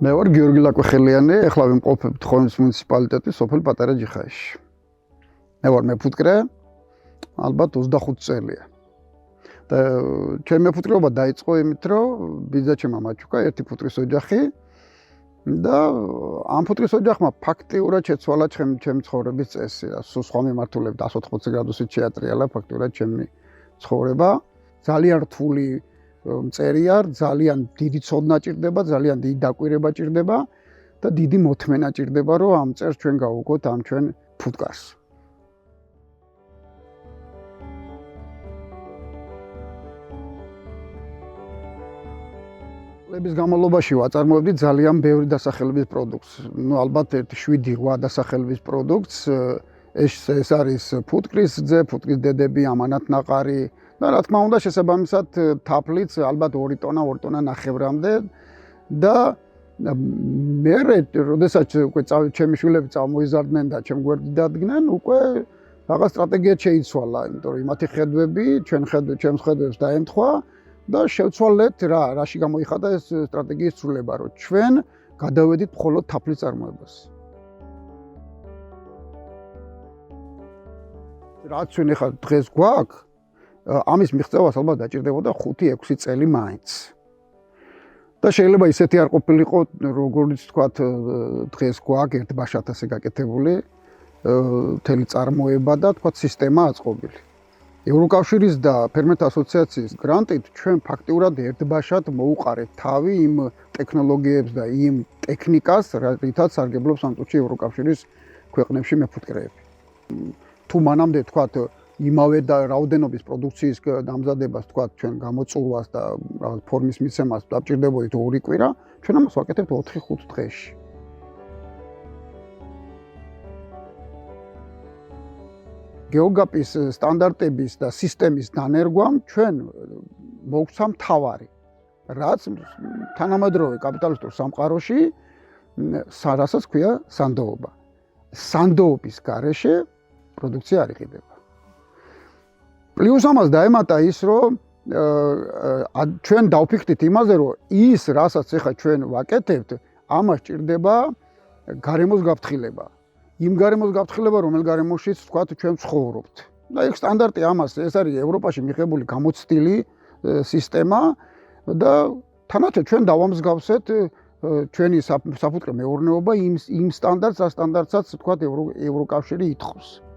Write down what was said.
მე ვარ გიორგი ლაკვეხელიანი, ახლა ვიმყოფებ თხოვნების მუნიციპალიტეტის სოფელ პატარა ჯიხაიში. მე ვარ მეფუტკრე, ალბათ 25 წელია. და ჩემი მეფუტკრეობა დაიწყო იმით, რომ ბიძაჩემ ამაჩუქა ერთი ფუტკრის ოჯახი და ამ ფუტკრის ოჯახმა ფაქტიურად შეცვალა ჩემი ცხოვრების წესი. სულ სხვა მიმართულებით 180 გრადუსით შეატრიალა ფაქტიურად ჩემი ცხოვრება. ძალიან რთული მწერია, ძალიან დიდი ცოდნა ჭირდება, ძალიან დიდი დაკვირება ჭირდება და დიდი მოთმენა ჭირდება, რომ ამ წერს ჩვენ გავუგოთ ამ ჩვენ ფუტკარს. წლების განმავლობაში ვაწარმოებდი ძალიან ბევრი დასახელების პროდუქტს. ალბათ 7-8 დასახელების პროდუქტს. ეს არის ფუტკრის ძე, ფუტკრის დედები, ამანათნაყარი და რა თქმა უნდა შესაბამისად თაფლიც ალბათ 2 ტონა ნახევრამდე და მე როდესაც უკვე ჩემი შვილები წამოიზარდნენ და ჩემ გვერდით დადგნენ, უკვე რაღაც სტრატეგია შეიცვალა, იმიტომ რომ იმათი ხედვები, ჩემს ხედვებს დაემთხვა და შევცვალეთ რაში გამოიხადა ეს სტრატეგიის ცვლილება, რომ ჩვენ გადავედით მხოლოდ თაფლის წარმოებას. რაც ჩვენ ახლა დღეს გვაქვს, ამის მიღწევას ალბათ დაჭირდებოდა 5-6 წელი მაინც. და შეიძლება ისეთი არ ყოფილიყო, როგორც ვთქვათ, დღეს გვაქვს ერთბაშათასე გაკეთებული მთელი წარმოება და თქვათ სისტემა აწყობილი. ევროკავშირის და ფერმერთა ასოციაციის გრანტით ჩვენ ფაქტიურად ერთბაშად მოუყარეთ თავი იმ ტექნოლოგიებს და იმ ტექნიკას, რითაც სარგებლობს ამ წუთში ევროკავშირის ქვეყნებში მეფუტკრეები. თუ მანამდე თქვათ იმავე და რაოდენობის პროდუქციის დამზადებას თქვათ ჩვენ გამოწურვას და რაღაც ფორმის მიცემას დავჭირდებოდით 2 კვირა, ჩვენ ამას ვაკეთებთ 4-5 დღეში. გეოგაპის სტანდარტების და სისტემის დანერგვამ ჩვენ მოგცვა მთავარი, რაც თანამედროვე კაპიტალისტურ სამყაროში რასაც ქვია სანდოობა. სანდოობის გარეშე პროდუქცია არ იყიდება. პლუს ამას დაემატა ის, რომ ჩვენ დავფიქრდით იმაზე, რომ ის, რასაც ახლა ჩვენ ვაკეთებთ, ამას ჭირდება გარემოს გაფრთხილება. იმ გარემოს გაფრთხილება, რომელ გარემოშიც თქვათ ჩვენ ცხოვრობთ. და ეგ სტანდარტი ამას, ეს არის ევროპაში მიღებული გამოცდილი სისტემა და თანაჩად ჩვენ დავამსგავსეთ ჩვენი საფუტკრე მეურნეობა იმ სტანდარტს, რა სტანდარტსაც თქვათ ევროკავშირი ითხოვს.